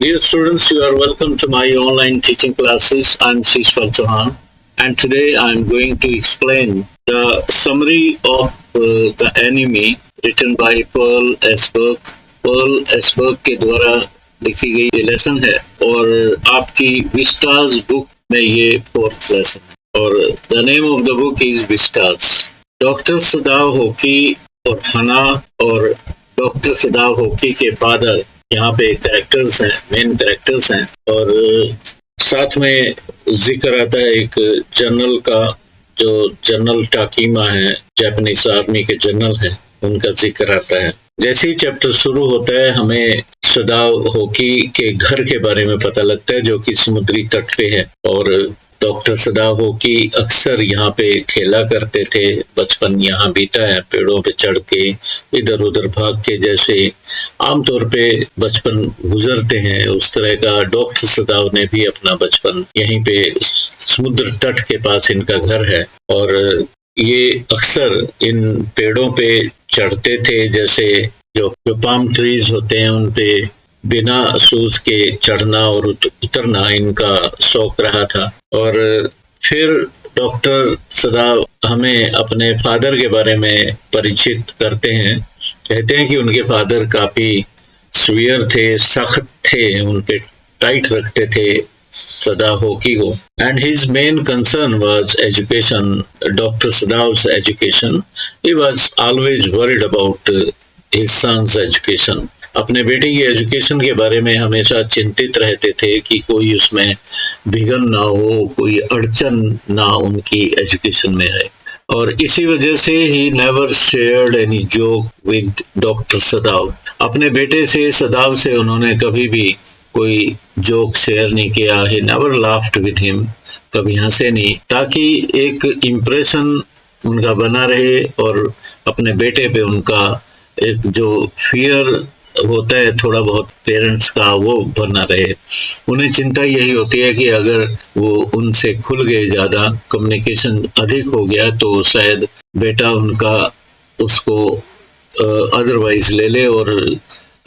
Dear students, you are welcome to my online teaching classes. I'm Shishwal Chauhan, and today I'm going to explain the summary of the anime written by Pearl S. Burke. Pearl S. Burke के द्वारा लिखी गई ये lesson है और आपकी Vistas book में ये फोर्थ लेसन है और the name of the book is Vistas. Doctor Sadao Hoki और हना और डॉक्टर सदाव होकी के फादर यहाँ पे कैरेक्टर्स हैं, मेन कैरेक्टर्स हैं और साथ में जिक्र आता है एक जनरल का, जो जनरल टाकीमा है, जापानीज आर्मी के जनरल हैं, उनका जिक्र आता है। जैसे ही चैप्टर शुरू होता है हमें सदाव होकी के घर के बारे में पता लगता है जो कि समुद्री तट पे है और डॉक्टर सदाव होकी अक्सर यहाँ पे खेला करते थे, बचपन यहाँ बीता है, पेड़ों पे चढ़ के इधर उधर भाग के, जैसे आमतौर पे बचपन गुजरते हैं उस तरह का डॉक्टर सदाव ने भी अपना बचपन यहीं पे समुद्र तट के पास इनका घर है और ये अक्सर इन पेड़ों पे चढ़ते थे, जैसे जो पाम ट्रीज होते हैं उन पे बिना शूज के चढ़ना और उतरना इनका शौक रहा था। और फिर डॉक्टर सदाव हमें अपने फादर के बारे में परिचित करते हैं। कहते हैं कि उनके फादर काफी स्वीयर थे, सख्त थे, उन पे टाइट रखते थे सदाव होकी को। And his main concern was education, doctor Sadao's education. He was always worried about his sons education. अपने बेटे की एजुकेशन के बारे में हमेशा चिंतित रहते थे कि कोई उसमें विघन ना हो, कोई अड़चन ना उनकी एजुकेशन में है। और इसी वजह से he never shared any joke with doctor सदाव। अपने बेटे से सदाव से उन्होंने कभी भी कोई जोक शेयर नहीं किया। He never laughed with him, कभी हंसे नहीं, ताकि एक इम्प्रेशन उनका बना रहे और अपने बेटे पे उनका एक जो फियर होता है थोड़ा बहुत पेरेंट्स का, वो बना रहे। उन्हें चिंता यही होती है कि अगर वो उनसे खुल गए, ज़्यादा कम्युनिकेशन अधिक हो गया तो शायद बेटा उनका उसको अदरवाइज ले ले और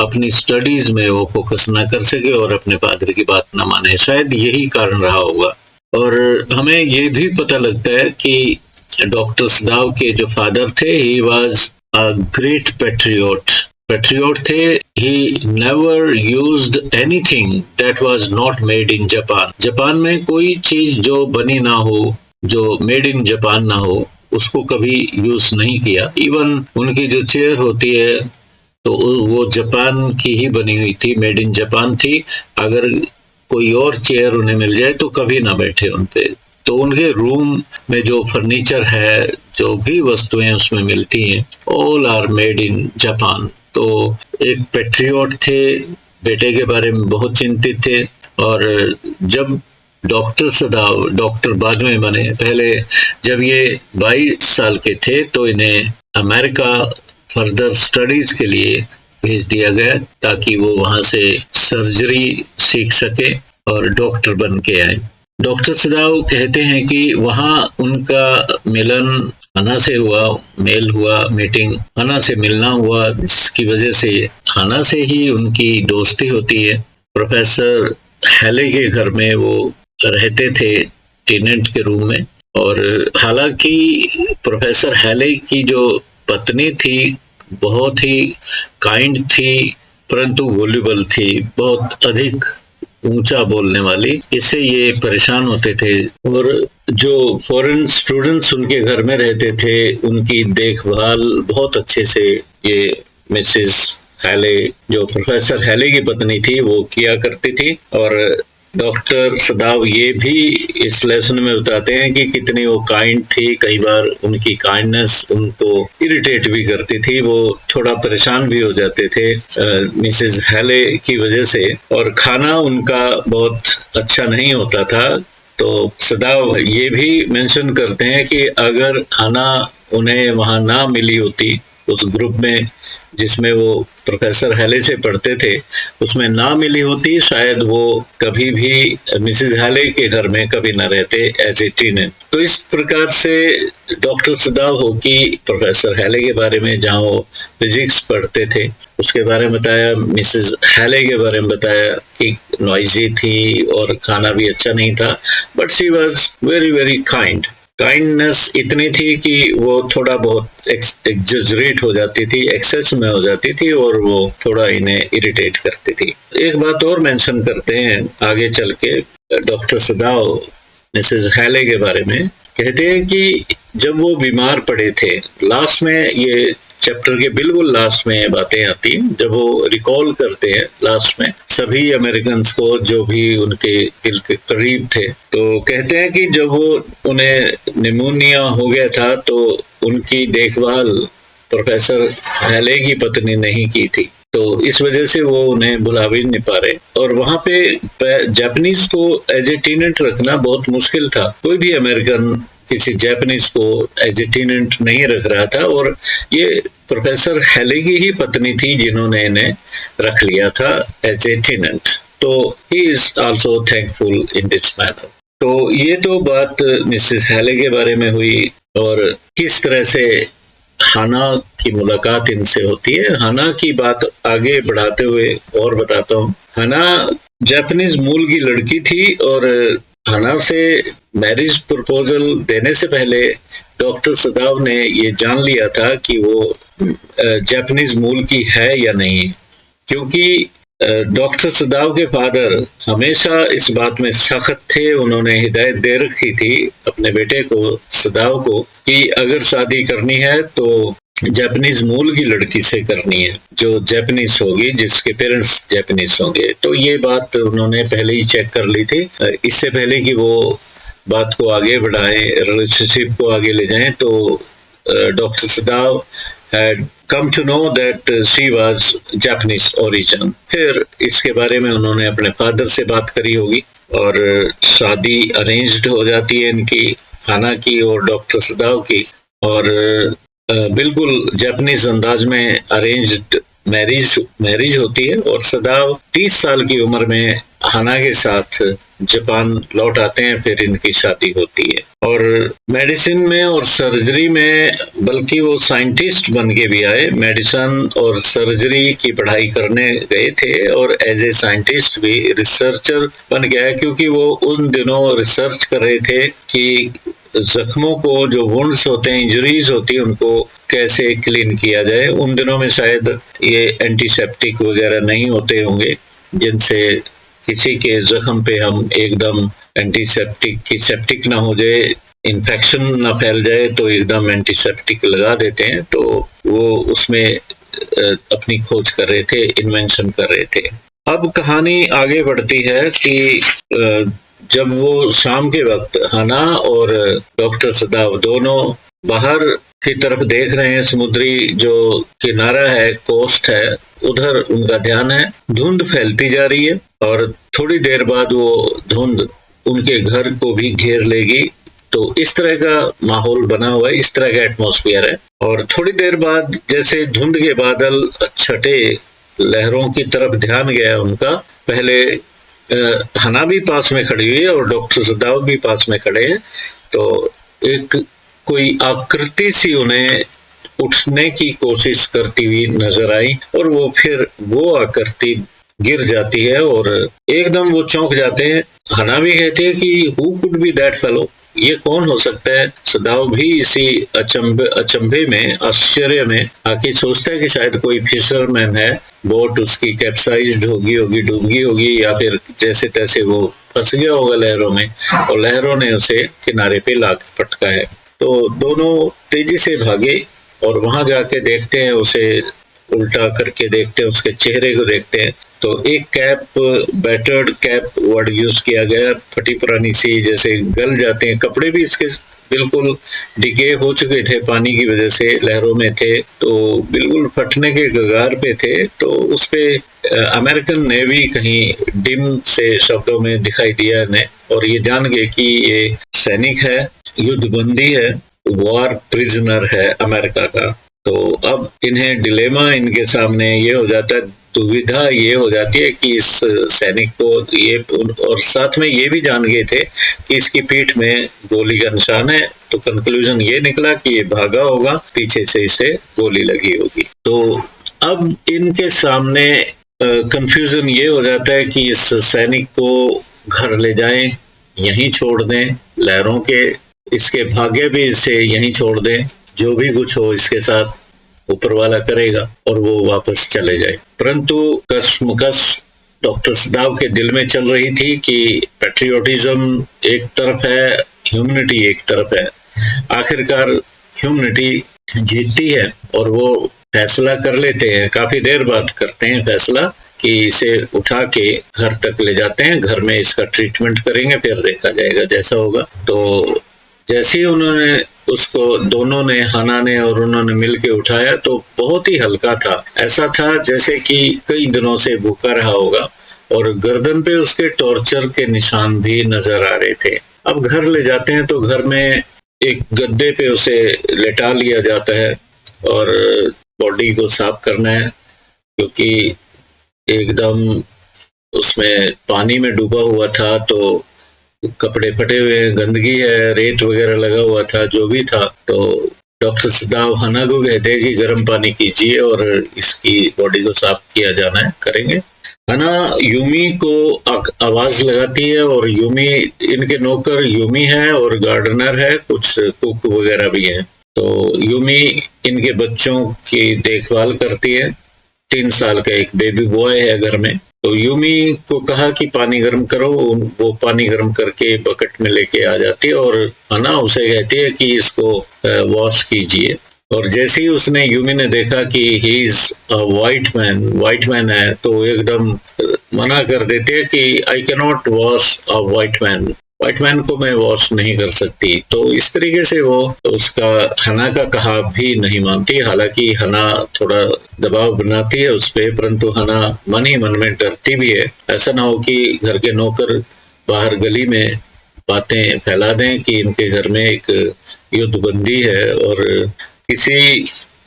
अपनी स्टडीज में वो फोकस ना कर सके और अपने फादर की बात ना माने। शायद यही कारण रहा होगा। और हमें ये भी पता लगता है कि डॉक्टर सदाव के जो फादर थे, he was a great patriot थे। He never used anything that was not made in Japan. Japan में कोई चीज जो बनी ना हो, जो मेड इन जापान ना हो, उसको कभी यूज नहीं किया। इवन उनकी जो चेयर होती है तो वो जापान की ही बनी हुई थी, मेड इन जापान थी। अगर कोई और चेयर उन्हें मिल जाए तो कभी ना बैठे उन पे। तो उनके रूम में जो फर्नीचर है, जो भी वस्तुएं उसमें मिलती हैं, all are made in Japan. तो एक पैट्रियोट थे, बेटे के बारे में बहुत चिंतित थे। और जब डॉक्टर सदाव, डॉक्टर बाद में बने, पहले जब ये 22 साल के थे तो इन्हें अमेरिका फर्दर स्टडीज के लिए भेज दिया गया ताकि वो वहाँ से सर्जरी सीख सके और डॉक्टर बन के आए। डॉक्टर सदाव कहते हैं कि वहाँ उनका मिलन हना से हुआ, मेल हुआ, मीटिंग हना से मिलना हुआ, जिसकी वजह से हना से ही उनकी दोस्ती होती है। प्रोफेसर हैले के घर में वो रहते थे टेनेंट के रूम में। और हालांकि प्रोफेसर हैले की जो पत्नी थी बहुत ही काइंड थी, परंतु वोल्यूबल थी, बहुत अधिक ऊंचा बोलने वाली। इससे ये परेशान होते थे। और जो फॉरेन स्टूडेंट्स उनके घर में रहते थे उनकी देखभाल बहुत अच्छे से ये मिसेस हैले, जो प्रोफेसर हैले की पत्नी थी, वो किया करती थी। और डॉक्टर सदाव ये भी इस लेसन में बताते हैं कि कितनी वो काइंड थी। कई बार उनकी काइंडनेस उनको इरिटेट भी करती थी, वो थोड़ा परेशान भी हो जाते थे मिसेस हैले की वजह से। और खाना उनका बहुत अच्छा नहीं होता था। तो सदाव ये भी मेंशन करते हैं कि अगर हना उन्हें वहां ना मिली होती उस ग्रुप में, जिसमें वो प्रोफेसर हैले से पढ़ते थे उसमें ना मिली होती, शायद वो कभी भी मिसेस हैले के घर में कभी न रहते एज ए टीनेजर। तो इस प्रकार से डॉक्टर सदाव होकी प्रोफेसर हैले के बारे में, जहाँ वो फिजिक्स पढ़ते थे, उसके बारे में बताया। मिसेस हैले के बारे में बताया कि नॉइजी थी और खाना भी अच्छा नहीं था, but she was very very kind. Kindness इतनी थी कि वो थोड़ा बहुत एग्जेजरेट हो जाती थी, एक्सेस में हो जाती थी, और वो थोड़ा इन्हें इरिटेट करती थी। एक बात और मेंशन करते हैं आगे चल के, डॉक्टर सदाव मिसेस हैले के बारे में कहते हैं कि जब वो बीमार पड़े थे, लास्ट में ये चैप्टर के बिल्कुल लास्ट में ये बातें आती हैं, जब वो रिकॉल करते हैं लास्ट में सभी अमेरिकन को जो भी उनके दिल के करीब थे, तो कहते हैं कि जब वो उन्हें निमोनिया हो गया था तो उनकी देखभाल प्रोफेसर हैले की पत्नी नहीं की थी, तो इस वजह से वो उन्हें बुला भी नहीं पा रहे। और वहां पे जापानीज को एज ए टीनेंट रखना बहुत मुश्किल था। कोई भी अमेरिकन किसी जापानीज को एज ए टीनेंट नहीं रख रहा था, और ये प्रोफेसर हैले की ही पत्नी थी जिन्होंने इन्हें रख लिया था एज ए टीनेंट। तो he is also thankful in this manner. तो ये तो बात मिसेस हैले के बारे में हुई, और किस तरह से हाना की मुलाकात इनसे होती है। हाना की बात आगे बढ़ाते हुए और बताता हूँ। हाना जापानीज मूल की लड़की थी, और हाना से मैरिज प्रपोजल देने से पहले डॉक्टर सदाव ने ये जान लिया था कि वो जापानीज मूल की है या नहीं, क्योंकि डॉक्टर सदाव के फादर हमेशा इस बात में सख्त थे। उन्होंने हिदायत दे रखी थी अपने बेटे को, सदाव को, कि अगर शादी करनी है तो जापानीज मूल की लड़की से करनी है, जो जापानीज होगी, जिसके पेरेंट्स जापानीज होंगे। तो ये बात उन्होंने पहले ही चेक कर ली थी, इससे पहले कि वो बात को आगे बढ़ाएं, रिलेशनशिप को आगे ले जाएं। तो doctor सदाव had come to know that she was Japanese origin। फिर इसके बारे में उन्होंने अपने फादर से बात करी होगी, और शादी अरेंज्ड हो जाती है इनकी, हाना की और डॉक्टर सदाव की, और बिल्कुल जापानीज अंदाज में अरेंज्ड मैरिज होती है। और सदाव 30 साल की उम्र में हाना के साथ जापान लौट आते हैं, फिर इनकी शादी होती है। और मेडिसिन में और सर्जरी में, बल्कि वो साइंटिस्ट बन के भी आए, मेडिसिन और सर्जरी की पढ़ाई करने गए थे, और एज ए साइंटिस्ट भी रिसर्चर बन गया, क्योंकि वो उन दिनों रिसर्च कर रहे थे कि जख्मों को, जो वुंड्स होते हैं, इंजरीज होती है, उनको कैसे क्लीन किया जाए। उन दिनों में शायद ये एंटीसेप्टिक वगैरह नहीं होते होंगे, जिनसे किसी के जख्म पे हम एकदम एंटीसेप्टिक की सेप्टिक ना हो जाए, इन्फेक्शन ना फैल जाए, तो एकदम एंटीसेप्टिक लगा देते हैं। तो वो उसमें अपनी खोज कर रहे थे, इन्वेंशन कर रहे थे। अब कहानी आगे बढ़ती है कि जब वो शाम के वक्त हाना और डॉक्टर सदाव दोनों बाहर की तरफ देख रहे हैं, समुद्री जो किनारा है, कोस्ट है, उधर उनका ध्यान है। धुंध फैलती जा रही है, और थोड़ी देर बाद वो धुंध उनके घर को भी घेर लेगी। तो इस तरह का माहौल बना हुआ है, इस तरह का एटमॉस्फेयर है। और थोड़ी देर बाद जैसे धुंध के बादल छटे, लहरों की तरफ ध्यान गया उनका। पहले हना भी पास में खड़ी हुई है और डॉक्टर सदाव भी पास में खड़े हैं। तो एक कोई आकृति सी उन्हें उठने की कोशिश करती हुई नजर आई, और वो फिर वो आकृति गिर जाती है, और एकदम वो चौंक जाते हैं। हना भी कहते हैं कि who could be that fellow, ये कौन हो सकता है। सदाव भी इसी अचंभे में, आश्चर्य में आके सोचता है कि शायद कोई फिशरमैन है, बोट उसकी कैप्साइज्ड होगी, डूब गई होगी, या फिर जैसे तैसे वो फंस गया होगा लहरों में, और लहरों ने उसे किनारे पे ला पटका है। तो दोनों तेजी से भागे, और वहां जाके देखते हैं, उसे उल्टा करके देखते हैं, उसके चेहरे को देखते हैं। तो एक cap, battered cap word use किया गया, फटी पुरानी सी, जैसे गल जाते हैं। कपड़े भी इसके बिल्कुल डिके हो चुके थे, पानी की वजह से लहरों में थे, तो बिल्कुल फटने के कगार पे थे। तो उस पे अमेरिकन नेवी कहीं डिम से शब्दों में दिखाई दिया इन्हें, और ये जान गए कि ये सैनिक है, युद्धबंदी है, वॉर प्रिजनर है अमेरिका का। तो अब इन्हें डिलेमा इनके सामने ये हो जाता है, दुविधा ये हो जाती है कि इस सैनिक को ये, और साथ में ये भी जान गए थे कि इसकी पीठ में गोली का निशान है, तो कंक्लूजन ये निकला कि ये भागा होगा, पीछे से इसे गोली लगी होगी। तो अब इनके सामने कंफ्यूजन ये हो जाता है कि इस सैनिक को घर ले जाएं, यहीं छोड़ दें, लहरों के इसके भाग्य भी इसे यहीं छोड़ दें, जो भी कुछ हो इसके साथ ऊपर वाला करेगा, और वो वापस चले जाए। परंतु कसमकस डॉक्टर सदाव के दिल में चल रही थी कि पैट्रियोटिज्म एक तरफ है, ह्यूमनिटी एक तरफ है। आखिरकार ह्यूमनिटी जीतती है और वो फैसला कर लेते हैं, काफी देर बाद करते हैं फैसला कि इसे उठा के घर तक ले जाते हैं, घर में इसका ट्रीटमेंट करेंगे, फिर देखा जाएगा जैसा होगा। तो जैसे ही उन्होंने उसको, दोनों ने, हना ने और उन्होंने मिलके उठाया, तो बहुत ही हल्का था, ऐसा था जैसे कि कई दिनों से भूखा रहा होगा, और गर्दन पे उसके टॉर्चर के निशान भी नजर आ रहे थे। अब घर ले जाते हैं तो घर में एक गद्दे पे उसे लेटा लिया जाता है और बॉडी को साफ करना है, क्योंकि एकदम उसमें पानी में डूबा हुआ था, तो कपड़े फटे हुए, गंदगी है, रेत वगैरह लगा हुआ था, जो भी था। तो डॉक्टर सदाव हना को कहते हैं कि गर्म पानी कीजिए और इसकी बॉडी को साफ किया जाना है, करेंगे। हना यूमी को आवाज लगाती है, और यूमी, इनके नौकर यूमी है और गार्डनर है, कुछ कुक वगैरह भी है। तो यूमी इनके बच्चों की देखभाल करती है। 3 साल का एक बेबी बॉय है घर में। तो यूमी को कहा कि पानी गर्म करो, वो पानी गर्म करके बकेट में लेके आ जाती है, और हना उसे कहती है कि इसको वॉश कीजिए। और जैसे ही उसने, यूमी ने देखा कि he is a white man है, तो एकदम मना कर देते हैं कि I can not wash a white man को मैं वॉश नहीं कर सकती। तो इस तरीके से वो उसका, हना का कहा भी नहीं मानती। हालांकि हना थोड़ा दबाव बनाती है उस पर, परंतु हना मन ही मन में डरती भी है, ऐसा ना हो कि घर के नौकर बाहर गली में बातें फैला दें कि इनके घर में एक युद्धबंदी है। और किसी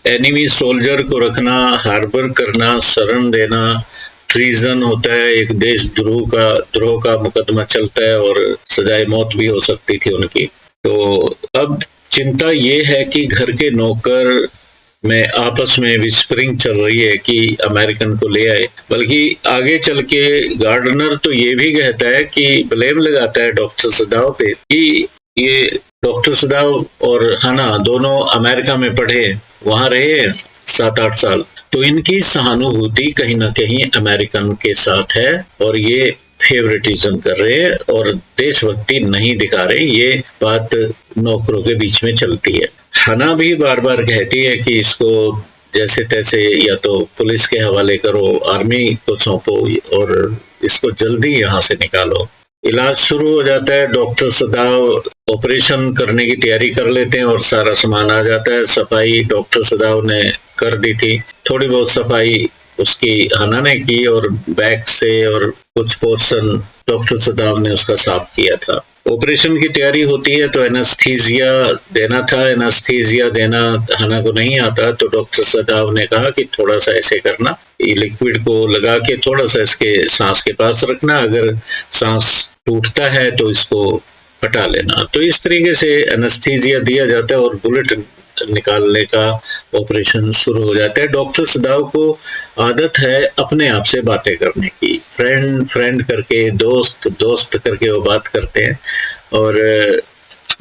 एनिमी सोल्जर को रखना, हार्बर करना, शरण देना ट्रीजन होता है, एक देशद्रोह का मुकदमा चलता है, और सजाए मौत भी हो सकती थी उनकी। तो अब चिंता ये है कि घर के नौकर में आपस में विस्परिंग चल रही है कि अमेरिकन को ले आए। बल्कि आगे चल के गार्डनर तो ये भी कहता है कि ब्लेम लगाता है डॉक्टर सदाव पे कि ये डॉक्टर सदाव और हना दोनों अमेरिका में पढ़े, वहां रहे 7-8 साल, तो इनकी सहानुभूति कहीं ना कहीं अमेरिकन के साथ है, और ये फेवरेटिज्म कर रहे हैं और देशभक्ति नहीं दिखा रहे। ये बात नौकरों के बीच में चलती है। हना भी बार बार कहती है कि इसको जैसे तैसे या तो पुलिस के हवाले करो, आर्मी को सौंपो, और इसको जल्दी यहाँ से निकालो। इलाज शुरू हो जाता है। डॉक्टर सदाव ऑपरेशन करने की तैयारी कर लेते हैं और सारा सामान आ जाता है। सफाई डॉक्टर सदाव ने कर दी थी, थोड़ी बहुत सफाई उसकी हना ने की, और बैक से और कुछ पोर्शन डॉक्टर सदाव ने उसका साफ किया था। ऑपरेशन की तैयारी होती है तो एनास्थीजिया देना था। एनास्थीजिया देना हना को नहीं आता, तो डॉक्टर सदाव ने कहा कि थोड़ा सा ऐसे करना, ये लिक्विड को लगा के थोड़ा सा इसके सांस के पास रखना, अगर सांस टूटता है तो इसको हटा लेना। तो इस तरीके से एनास्थीजिया दिया जाता है और बुलेट निकालने का ऑपरेशन शुरू हो जाता है। डॉक्टर सदाव को आदत है अपने आप से बातें करने की, फ्रेंड करके, दोस्त करके वो बात करते हैं और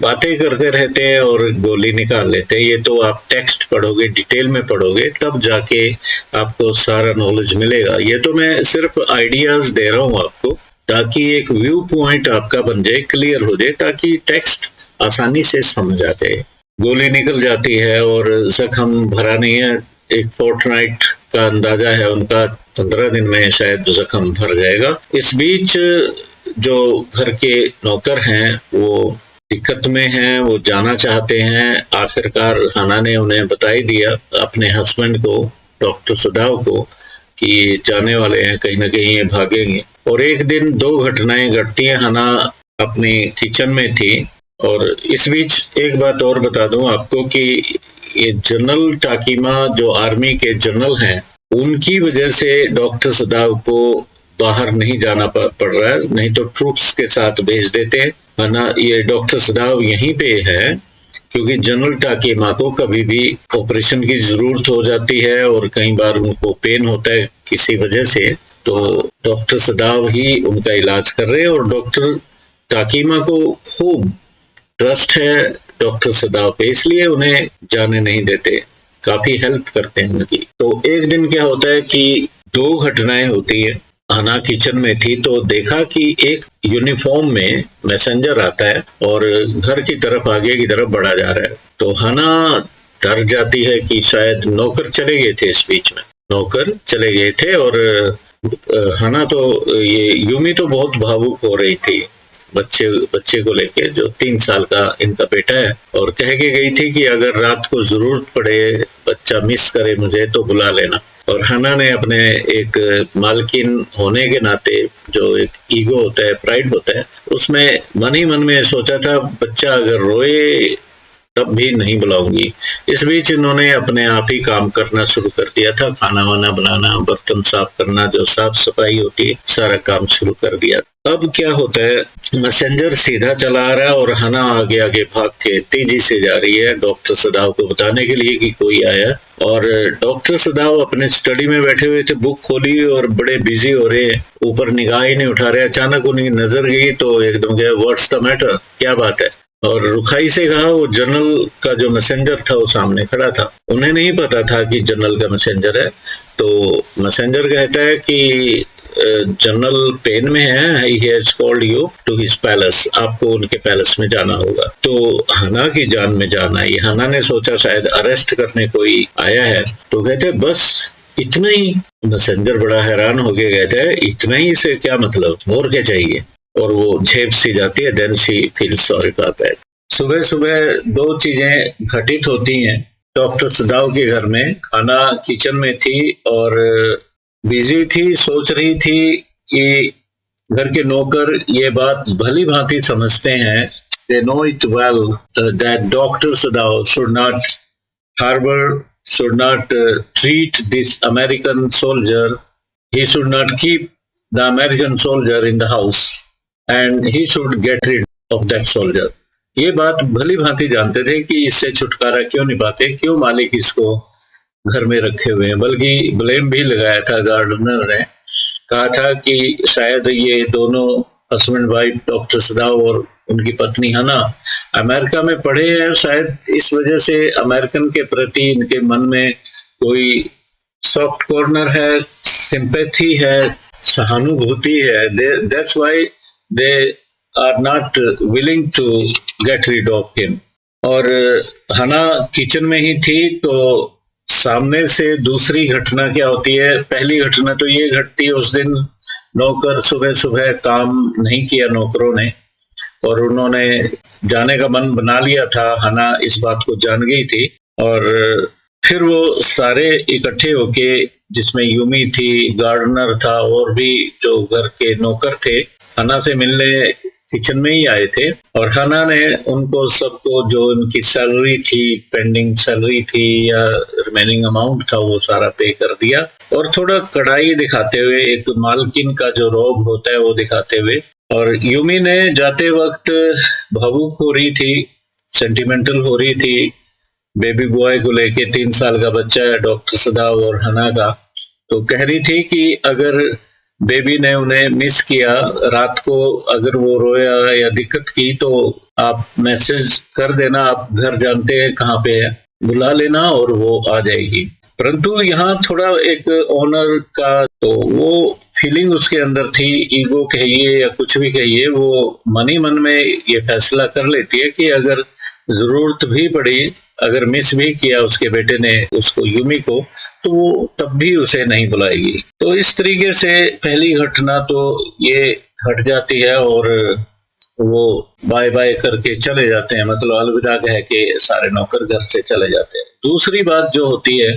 बातें करते रहते हैं और गोली निकाल लेते हैं। ये तो आप टेक्स्ट पढ़ोगे, डिटेल में पढ़ोगे, तब जाके आपको सारा नॉलेज मिलेगा। ये तो मैं सिर्फ आइडियाज दे रहा हूँ आपको, ताकि एक व्यू पॉइंट आपका बन जाए, क्लियर हो जाए, ताकि टेक्स्ट आसानी से समझ आ जाए। गोली निकल जाती है और जख्म भरा नहीं है। एक फोर्टनाइट का अंदाजा है उनका, 15 दिन में शायद जख्म भर जाएगा। इस बीच जो घर के नौकर हैं वो दिक्कत में हैं, वो जाना चाहते हैं। आखिरकार हना ने उन्हें बता ही दिया, अपने हस्बैंड को, डॉक्टर सदाव को, कि जाने वाले हैं, कहीं ना कहीं ये भागेंगे। और एक दिन 2 घटनाएं घटती हैं। हना अपनी किचन में थी, और इस बीच एक बात और बता दूं आपको कि ये जनरल टाकीमा जो आर्मी के जनरल हैं, उनकी वजह से डॉक्टर सदाव को बाहर नहीं जाना पड़ रहा है, नहीं तो ट्रूप्स के साथ भेज देते हैं, वरना ये डॉक्टर सदाव यहीं पे है क्योंकि जनरल टाकीमा को कभी भी ऑपरेशन की जरूरत हो जाती है और कई बार उनको पेन होता है किसी वजह से, तो डॉक्टर सदाव ही उनका इलाज कर रहे हैं और डॉक्टर टाकीमा को खूब ट्रस्ट है डॉक्टर सदाव पे, इसलिए उन्हें जाने नहीं देते, काफी हेल्प करते हैं उनकी। तो एक दिन क्या होता है कि दो घटनाएं होती है। हना किचन में थी तो देखा कि एक यूनिफॉर्म में मैसेंजर आता है और घर की तरफ आगे की तरफ बढ़ा जा रहा है। तो हना डर जाती है कि शायद नौकर चले गए थे, इस बीच में नौकर चले गए थे और हना तो ये यूमी तो बहुत भावुक हो रही थी बच्चे को लेके, जो 3 साल का इनका बेटा है, और कह के गई थी कि अगर रात को जरूरत पड़े, बच्चा मिस करे मुझे तो बुला लेना। और हना ने अपने एक मालकिन होने के नाते, जो एक ईगो होता है, प्राइड होता है, उसमें मन ही मन में सोचा था बच्चा अगर रोए तब भी नहीं बुलाऊंगी। इस बीच इन्होंने अपने आप ही काम करना शुरू कर दिया था, खाना वाना बनाना, बर्तन साफ करना, जो साफ सफाई होती है, सारा काम शुरू कर दिया। अब क्या होता है, मैसेंजर सीधा चला आ रहा है और हना आगे आगे भाग के तेजी से जा रही है डॉक्टर सदाव को बताने के लिए कि कोई आया। और डॉक्टर सदाव अपने स्टडी में बैठे हुए थे, बुक खोली और बड़े बिजी हो रहे हैं, ऊपर निगाह ही नहीं उठा रहे। अचानक उनकी नजर गई तो एकदम गया, व्हाट्स द मैटर, क्या बात है? और रुखाई से कहा, वो जनरल का जो मैसेंजर था वो सामने खड़ा था। उन्हें नहीं पता था कि जनरल का मैसेंजर है। तो मैसेंजर कहता है कि जनरल पेन में है, he has called you to his palace, आपको उनके पैलेस में जाना होगा। तो हना की जान में जान आई। हना ने सोचा शायद अरेस्ट करने कोई आया है, तो कहते बस इतना ही। मैसेंजर बड़ा हैरान हो गया, कहता है इतना ही से क्या मतलब, और क्या चाहिए? और वो झेप सी जाती है। Then she feel sorry for that. सुबह सुबह दो चीजें घटित होती हैं डॉक्टर सदाव के घर में। हना किचन में थी और बिजी थी, सोच रही थी कि घर के नौकर ये बात भली भांति समझते हैं, they know it well that doctor Sadav should not harbour, should not treat this American soldier, he should not keep the American soldier in the house and he should get rid of that soldier. ये बात भली भांति जानते थे कि इससे छुटकारा क्यों नहीं पाते, क्यों मालिक इसको घर में रखे हुए हैं। बल्कि ब्लेम भी लगाया था, गार्डनर ने कहा था कि शायद ये दोनों हस्बैंड वाइफ डॉक्टर सदाव और उनकी पत्नी हना अमेरिका में पढ़े हैं, शायद इस वजह से अमेरिकन के प्रति इनके मन में कोई सॉफ्ट कॉर्नर है, सिंपैथी है, सहानुभूति है। That's why they are not willing to get rid of him. और हना किचन में ही थी तो सामने से दूसरी घटना क्या होती है। पहली घटना तो ये घटती है, उस दिन नौकर सुबह सुबह काम नहीं किया नौकरों ने, और उन्होंने जाने का मन बना लिया था। हना इस बात को जान गई थी और फिर वो सारे इकट्ठे होके, जिसमें यूमी थी, गार्डनर था और भी जो घर के नौकर थे, हना से मिलने किचन में ही आए थे। और हना ने उनको सबको जो उनकी सैलरी थी, पेंडिंग सैलरी थी या रिमेनिंग अमाउंट था, वो सारा पे कर दिया। और थोड़ा कड़ाई दिखाते हुए, एक मालकिन का जो रोब होता है वो दिखाते हुए। और यूमी ने जाते वक्त भावुक हो रही थी, सेंटिमेंटल हो रही थी, बेबी बॉय को लेके, 3 साल का बच्चा है डॉक्टर सदाव और हना का। तो कह रही थी कि अगर बेबी ने उन्हें मिस किया रात को, अगर वो रोया या दिक्कत की तो आप मैसेज कर देना, आप घर जानते हैं कहाँ पे है, बुला लेना और वो आ जाएगी। परंतु यहाँ थोड़ा एक ऑनर का तो वो फीलिंग उसके अंदर थी, ईगो कहिए या कुछ भी कहिए, वो मन ही मन में ये फैसला कर लेती है कि अगर जरूरत भी पड़ी, अगर मिस भी किया उसके बेटे ने उसको, यूमी को, तो वो तब भी उसे नहीं बुलाएगी। तो इस तरीके से पहली घटना तो ये घट जाती है और वो बाय बाय करके चले जाते हैं, मतलब अलविदा कह के सारे नौकर घर से चले जाते हैं। दूसरी बात जो होती है,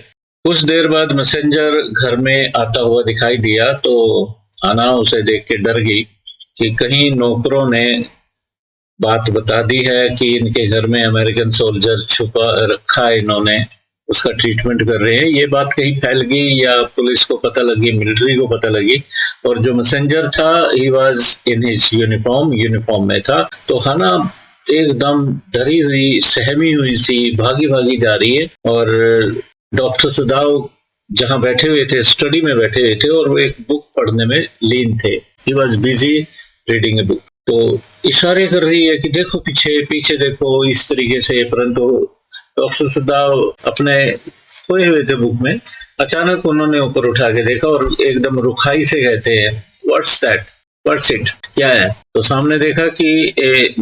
कुछ देर बाद मैसेंजर घर में आता हुआ दिखाई दिया तो हना उसे देख के डर गई कि कहीं नौकरों ने बात बता दी है कि इनके घर में अमेरिकन सोल्जर छुपा रखा है, इन्होंने उसका ट्रीटमेंट कर रहे हैं। ये बात कहीं फैल गई या पुलिस को पता लगी, मिलिट्री को पता लगी, और जो मैसेंजर था he was in his uniform में था। तो हना एकदम डरी हुई, सहमी हुई सी भागी भागी जा रही है, और डॉक्टर सदाव जहां बैठे हुए थे, स्टडी में बैठे हुए थे, और वो एक बुक पढ़ने में लीन थे। He was busy reading a book. तो इशारे कर रही है कि देखो पीछे पीछे देखो, इस तरीके से। परंतु डॉक्टर सदाव अपने खोए हुए थे बुक में। अचानक उन्होंने ऊपर उठा के देखा और एकदम रुखाई से कहते हैं, व्हाट्स दैट, व्हाट्स इट, क्या है? तो सामने देखा कि a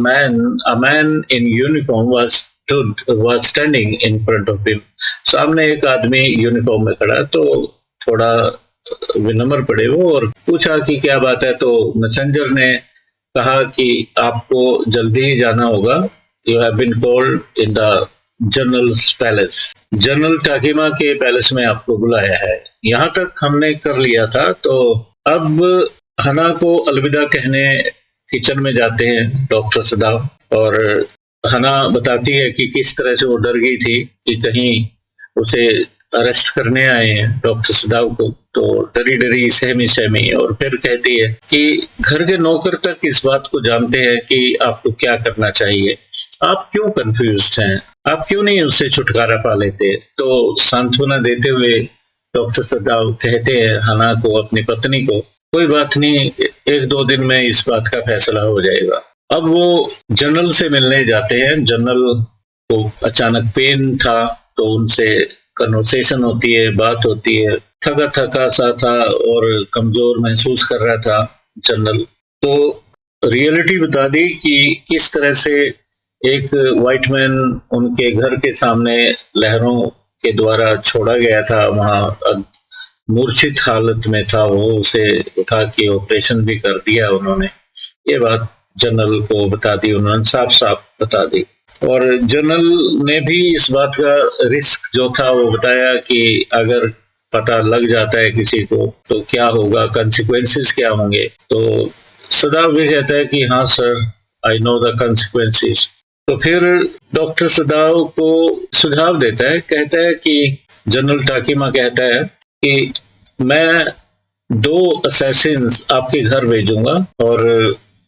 man in uniform was standing in front of him। सामने एक आदमी यूनिफॉर्म में खड़ा, तो थोड़ा विनम्र पड़े वो और पूछा कि क्या बात है। तो मैसेंजर ने कहा कि आपको जल्दी ही जाना होगा, you have been called in the generals palace, general Takima के पैलेस में आपको बुलाया है। यहाँ तक हमने कर लिया था। तो अब हना को अलविदा कहने किचन में जाते हैं डॉक्टर सदाव, और हना बताती है कि किस तरह से वो डर गई थी कि कहीं उसे अरेस्ट करने आए हैं डॉक्टर सदाव को। तो डरी डरी, सहमी सहमी, और फिर कहती है कि घर के नौकर तक इस बात को जानते हैं कि आपको क्या करना चाहिए, आप क्यों कंफ्यूज्ड हैं, आप क्यों नहीं उससे छुटकारा पा लेते? तो सांत्वना देते हुए डॉक्टर सदाव कहते हैं हना को, अपनी पत्नी को, कोई बात नहीं, 1-2 दिन में इस बात का फैसला हो जाएगा। अब वो जनरल से मिलने जाते हैं। जनरल को अचानक पेन था, तो उनसे कन्वर्सेशन होती है, बात होती है। थका थका सा था और कमजोर महसूस कर रहा था जनरल। तो रियलिटी बता दी कि किस तरह से एक व्हाइट मैन उनके घर के सामने लहरों के द्वारा छोड़ा गया था, वहां मूर्छित हालत में था वो, उसे उठा के ऑपरेशन भी कर दिया उन्होंने। ये बात जनरल को बता दी, उन्होंने साफ साफ बता दी। और जनरल ने भी इस बात का रिस्क जो था वो बताया कि अगर पता लग जाता है किसी को तो क्या होगा, कंसिक्वेंसेस क्या होंगे। तो सदाव भी कहता है कि हाँ sir, I know the consequences. तो फिर डॉक्टर सदाव को सुझाव देता है, कहता है कि जनरल टाकिमा कहता है कि मैं 2 असैसिन्स आपके घर भेजूंगा और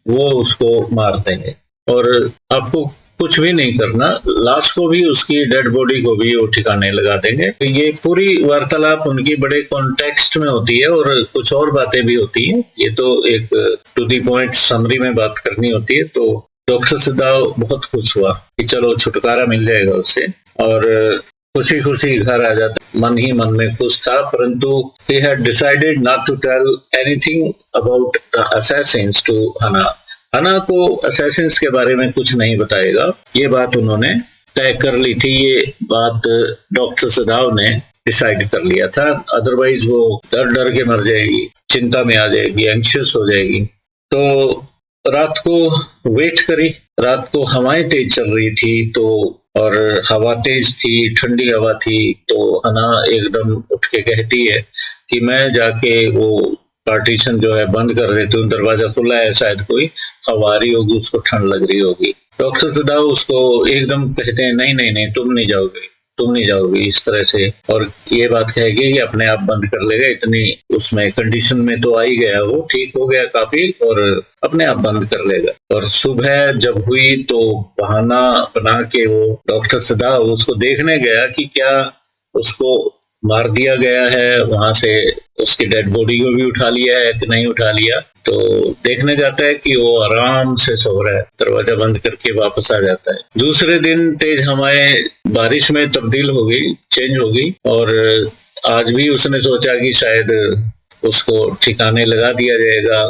वो उसको मार देंगे, और आपको कुछ भी नहीं करना, लाश को भी, उसकी डेड बॉडी को भी वो ठिकाने लगा देंगे। तो ये पूरी वार्तालाप उनकी बड़े कॉन्टेक्स्ट में होती है और कुछ और बातें भी होती हैं। ये तो एक टू दी पॉइंट समरी में बात करनी होती है। तो डॉक्टर सदाव बहुत खुश हुआ कि चलो छुटकारा मिल जाएगा उससे, और खुशी खुशी घर आ जाता। मन ही मन में खुश था, परंतु he had decided not to tell anything about the assassins to हना। हना को assassins के बारे में कुछ नहीं बताएगा, ये बात उन्होंने तय कर ली थी। ये बात डॉक्टर सदाव ने डिसाइड कर लिया था, अदरवाइज वो डर डर के मर जाएगी, चिंता में आ जाएगी, एंशियस हो जाएगी। तो रात को वेट करी, रात को हवाएं तेज चल रही थी, तो और हवा तेज थी, ठंडी हवा थी। तो हना एकदम उठ के कहती है कि मैं जाके वो पार्टीशन जो है बंद कर देती हूँ, दरवाजा खुला है, शायद कोई हवा आ रही होगी, उसको ठंड लग रही होगी। डॉक्टर सदाव उसको एकदम कहते हैं, नहीं नहीं नहीं, तुम नहीं जाओगे, तुम नहीं जाओगी, इस तरह से। और ये बात कहेगी कि अपने आप बंद कर लेगा, इतनी उसमें कंडीशन में तो आ ही गया, वो ठीक हो गया काफी, और अपने आप बंद कर लेगा। और सुबह जब हुई तो बहाना बना के वो डॉक्टर सदाव उसको देखने गया कि क्या उसको मार दिया गया है, वहां से उसकी डेड बॉडी को भी उठा लिया है कि नहीं उठा लिया। तो देखने जाता है कि वो आराम से सो रहा है, दरवाजा बंद करके वापस आ जाता है। दूसरे दिन तेज हवाएं बारिश में तब्दील हो गई, चेंज हो गई, और आज भी उसने सोचा कि शायद उसको ठिकाने लगा दिया जाएगा।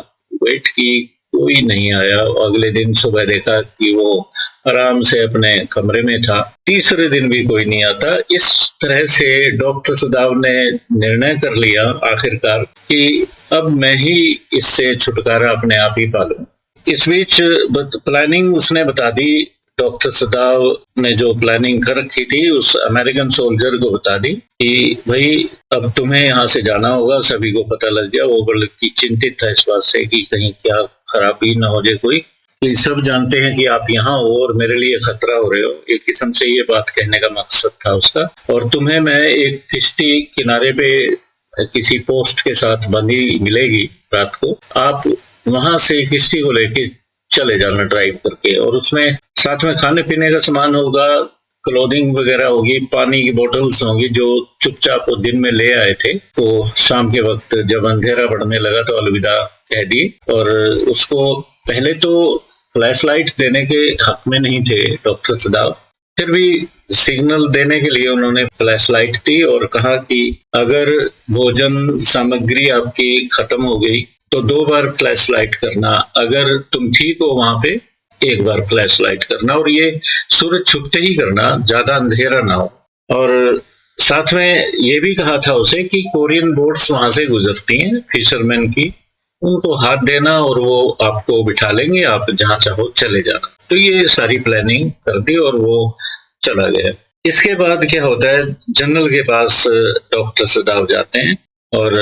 वेट की, कोई नहीं आया। अगले दिन सुबह देखा कि वो आराम से अपने कमरे में था। तीसरे दिन भी कोई नहीं आता। इस तरह से डॉक्टर सदाव ने निर्णय कर लिया आखिरकार कि अब मैं ही इससे छुटकारा अपने आप ही पालूं। इस बीच प्लानिंग उसने बता दी, डॉक्टर सदाव ने जो प्लानिंग कर रखी थी उस अमेरिकन सोल्जर को बता दी कि भाई अब तुम्हें यहाँ से जाना होगा, सभी को पता लग गया। वो बल्कि चिंतित था इस बात से कि कहीं क्या खराबी ना हो जाए कोई। कि सब जानते हैं कि आप यहाँ हो और मेरे लिए खतरा हो रहे हो, एक किस्म से ये बात कहने का मकसद था उसका। और तुम्हें मैं एक किश्ती किनारे पे किसी पोस्ट के साथ बंधी मिलेगी रात को, आप वहां से किश्ती को लेके चले जाना ड्राइव करके, और उसमें साथ में खाने पीने का सामान होगा, क्लोथिंग वगैरह होगी, पानी की बोतल्स होंगी जो चुपचाप वो दिन में ले आए थे, तो शाम के वक्त जब अंधेरा पड़ने लगा तो अलविदा कह दी। और उसको पहले तो फ्लैश लाइट देने के हक में नहीं थे डॉक्टर सदाव, फिर भी सिग्नल देने के लिए उन्होंने फ्लैश लाइट दी और कहा कि अगर भोजन सामग्री आपकी खत्म हो गई तो 2 बार फ्लैश लाइट करना, अगर तुम ठीक हो वहां पे 1 बार फ्लैश लाइट करना, और ये सूरज छुपते ही करना, ज्यादा अंधेरा ना हो। और साथ में ये भी कहा था उसे कि कोरियन बोट्स वहां से गुजरती हैं फिशरमैन की, उनको हाथ देना और वो आपको बिठा लेंगे, आप जहां चाहो चले जाना। तो ये सारी प्लानिंग कर दी और वो चला गया। इसके बाद क्या होता है, जनरल के पास डॉक्टर सदाव जाते हैं और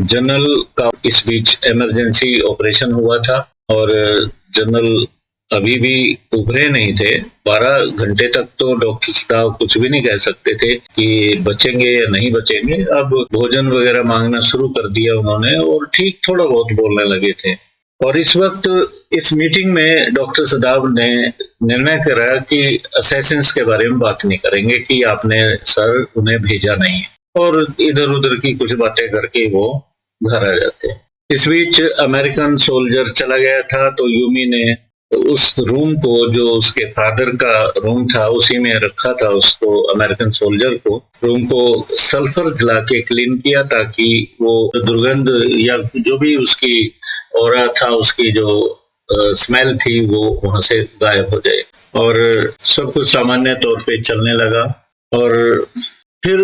जनरल का इस बीच इमरजेंसी ऑपरेशन हुआ था और जनरल अभी भी उभरे नहीं थे। 12 घंटे तक तो डॉक्टर सदाव कुछ भी नहीं कह सकते थे कि बचेंगे या नहीं बचेंगे। अब भोजन वगैरह मांगना शुरू कर दिया उन्होंने और ठीक थोड़ा बहुत बोलने लगे थे। और इस वक्त इस मीटिंग में डॉक्टर सदाव ने निर्णय करा कि असैसिन्स के बारे में बात नहीं करेंगे, कि आपने सर उन्हें भेजा नहीं है, और इधर उधर की कुछ बातें करके वो घर आ जाते हैं। इस बीच अमेरिकन सोल्जर चला गया था, तो यूमी ने उस रूम को, जो उसके फादर का रूम था, उसी में रखा था उसको, अमेरिकन सोल्जर को, रूम को सल्फर जला के क्लीन किया ताकि वो दुर्गंध या जो भी उसकी ऑरा था, उसकी जो स्मेल थी, वो वहां से गायब हो जाए। और सब कुछ सामान्य तौर पे चलने लगा। और फिर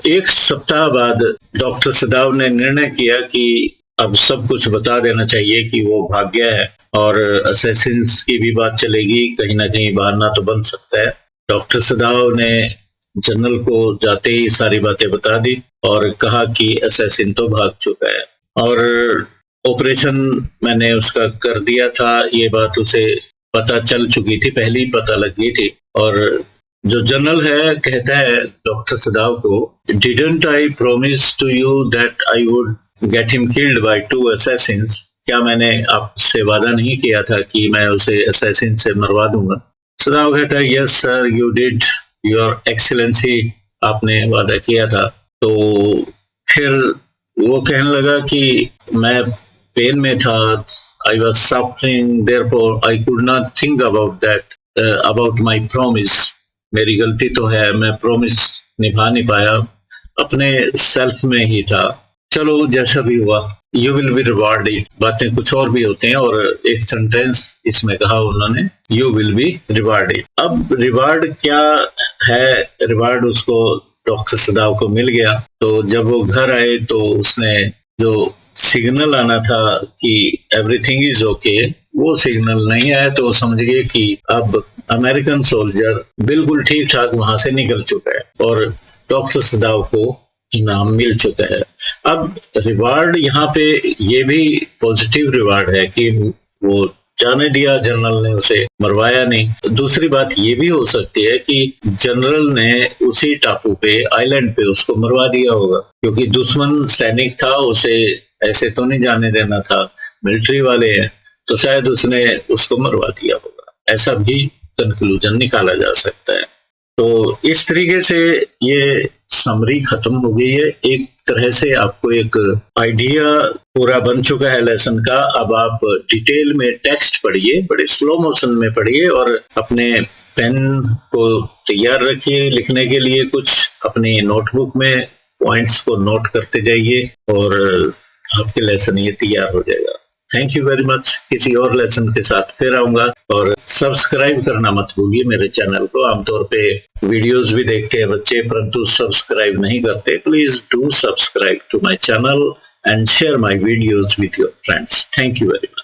1 सप्ताह बाद डॉक्टर सदाव ने निर्णय किया कि अब सब कुछ बता देना चाहिए कि वो भाग गया है, और असैसिन्स की भी बात चलेगी, कहीं ना कहीं बहाना तो बन सकता है। डॉक्टर सदाव ने जनरल को जाते ही सारी बातें बता दी और कहा कि असैसिन तो भाग चुका है, और ऑपरेशन मैंने उसका कर दिया था, ये बात उसे पता चल चुकी थी, पहले ही पता लग गई थी। और जो जनरल है कहता है डॉक्टर सदाव को, didn't I promise to you that I would get him killed by 2 assassins? क्या मैंने आपसे वादा नहीं किया था कि मैं उसे असैसिन से मरवा दूंगा? सदाव कहता है, yes sir you did, your excellency, आपने वादा किया था। तो फिर वो कहने लगा कि मैं पेन में था, I was suffering, therefore I could not think about that, about my promise. मेरी गलती तो है, मैं प्रॉमिस निभा नहीं पाया, अपने सेल्फ में ही था। चलो जैसा भी हुआ, यू विल बी रिवार्डेड। बातें कुछ और भी होते हैं, और एक सेंटेंस इसमें कहा उन्होंने, यू विल बी रिवार्डेड। अब रिवार्ड क्या है? रिवार्ड उसको डॉक्टर सदाव को मिल गया। तो जब वो घर आए तो उसने जो सिग्नल आना था कि एवरीथिंग इज ओके, वो सिग्नल नहीं आया, तो समझ गए कि अब अमेरिकन सोल्जर बिल्कुल ठीक ठाक वहां से निकल चुका है और डॉक्टर सदाव को इनाम मिल चुका है। अब रिवार्ड यहाँ पे ये भी पॉजिटिव रिवार्ड है कि वो जाने दिया, जनरल ने उसे मरवाया नहीं। दूसरी बात ये भी हो सकती है कि जनरल ने उसी टापू पे, आइलैंड पे उसको मरवा दिया होगा, क्योंकि दुश्मन सैनिक था, उसे ऐसे तो नहीं जाने देना था, मिलिट्री वाले हैं, तो शायद उसने उसको मरवा दिया होगा। ऐसा भी कंक्लूजन निकाला जा सकता है। तो इस तरीके से ये समरी खत्म हो गई है। एक तरह से आपको एक आइडिया पूरा बन चुका है लेसन का। अब आप डिटेल में टेक्स्ट पढ़िए, बड़े स्लो मोशन में पढ़िए, और अपने पेन को तैयार रखिए लिखने के लिए, कुछ अपनी नोटबुक में पॉइंट्स को नोट करते जाइए और आपके लेसन ये तैयार हो जाएगा। Thank you very much. किसी और लेसन के साथ फिर आऊंगा, और सब्सक्राइब करना मत भूलिए मेरे चैनल को। आमतौर पे वीडियोस भी देखते हैं बच्चे, परंतु सब्सक्राइब नहीं करते। Please do subscribe to my channel and share my videos with your friends. Thank you very much.